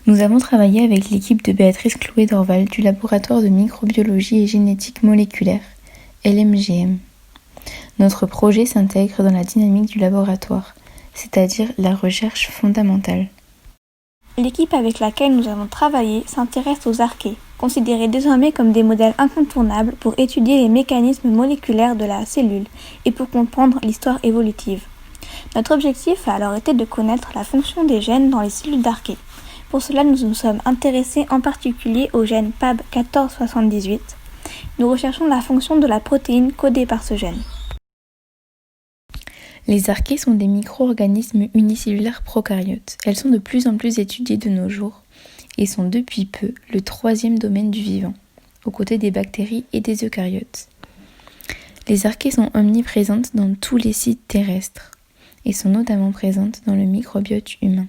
Nous avons travaillé avec l'équipe de Béatrice Clouet-Dorval du laboratoire de microbiologie et génétique moléculaire, LMGM. Notre projet s'intègre dans la dynamique du laboratoire, c'est-à-dire la recherche fondamentale. L'équipe avec laquelle nous avons travaillé s'intéresse aux archées, considérés désormais comme des modèles incontournables pour étudier les mécanismes moléculaires de la cellule et pour comprendre l'histoire évolutive. Notre objectif a alors été de connaître la fonction des gènes dans les cellules d'archées. Pour cela, nous nous sommes intéressés en particulier au gène PAB 1478. Nous recherchons la fonction de la protéine codée par ce gène. Les archées sont des micro-organismes unicellulaires prokaryotes. Elles sont de plus en plus étudiées de nos jours et sont depuis peu le troisième domaine du vivant, aux côtés des bactéries et des eucaryotes. Les archées sont omniprésentes dans tous les sites terrestres et sont notamment présentes dans le microbiote humain.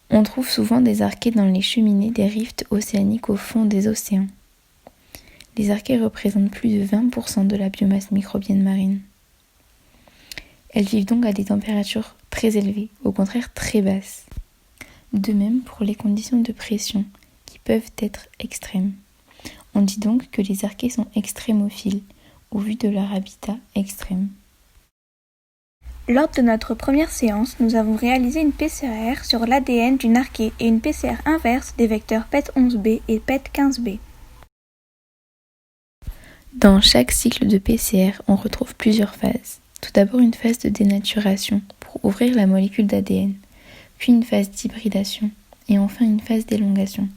On trouve souvent des archées dans les cheminées des rifts océaniques au fond des océans. Les archées représentent plus de 20% de la biomasse microbienne marine. Elles vivent donc à des températures très élevées, au contraire très basses. De même pour les conditions de pression, qui peuvent être extrêmes. On dit donc que les archées sont extrémophiles, au vu de leur habitat extrême. Lors de notre première séance, nous avons réalisé une PCR sur l'ADN d'une archée et une PCR inverse des vecteurs PET11B et PET15B. Dans chaque cycle de PCR, on retrouve plusieurs phases. Tout d'abord une phase de dénaturation pour ouvrir la molécule d'ADN, puis une phase d'hybridation et enfin une phase d'élongation.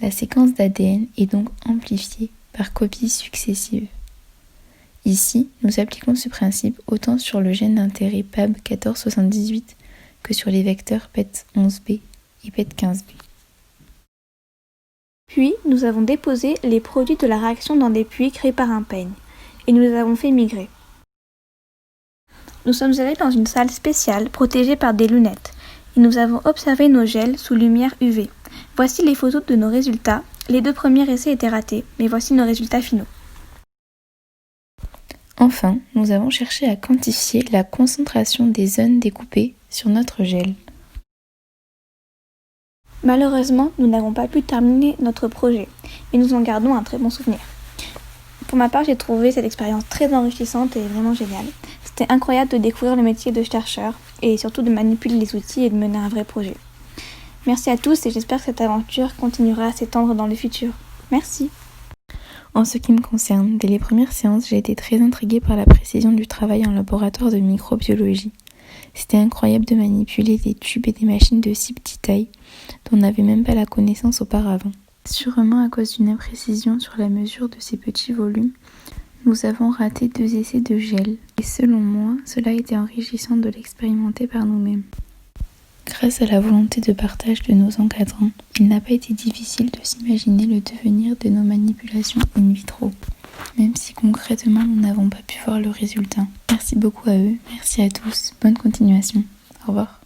La séquence d'ADN est donc amplifiée par copies successives. Ici, nous appliquons ce principe autant sur le gène d'intérêt PAB 1478 que sur les vecteurs PET11B et PET15B. Puis, nous avons déposé les produits de la réaction dans des puits créés par un peigne et nous les avons fait migrer. Nous sommes allés dans une salle spéciale protégée par des lunettes et nous avons observé nos gels sous lumière UV. Voici les photos de nos résultats. Les 2 premiers essais étaient ratés, mais voici nos résultats finaux. Enfin, nous avons cherché à quantifier la concentration des zones découpées sur notre gel. Malheureusement, nous n'avons pas pu terminer notre projet, mais nous en gardons un très bon souvenir. Pour ma part, j'ai trouvé cette expérience très enrichissante et vraiment géniale. C'était incroyable de découvrir le métier de chercheur et surtout de manipuler les outils et de mener un vrai projet. Merci à tous et j'espère que cette aventure continuera à s'étendre dans le futur. Merci. En ce qui me concerne, dès les premières séances, j'ai été très intriguée par la précision du travail en laboratoire de microbiologie. C'était incroyable de manipuler des tubes et des machines de si petite taille dont on n'avait même pas la connaissance auparavant. Sûrement à cause d'une imprécision sur la mesure de ces petits volumes, nous avons raté 2 essais de gel. Et selon moi, cela a été enrichissant de l'expérimenter par nous-mêmes. Grâce à la volonté de partage de nos encadrants, il n'a pas été difficile de s'imaginer le devenir de nos manipulations in vitro, même si concrètement nous n'avons pas pu voir le résultat. Merci beaucoup à eux, merci à tous, bonne continuation, au revoir.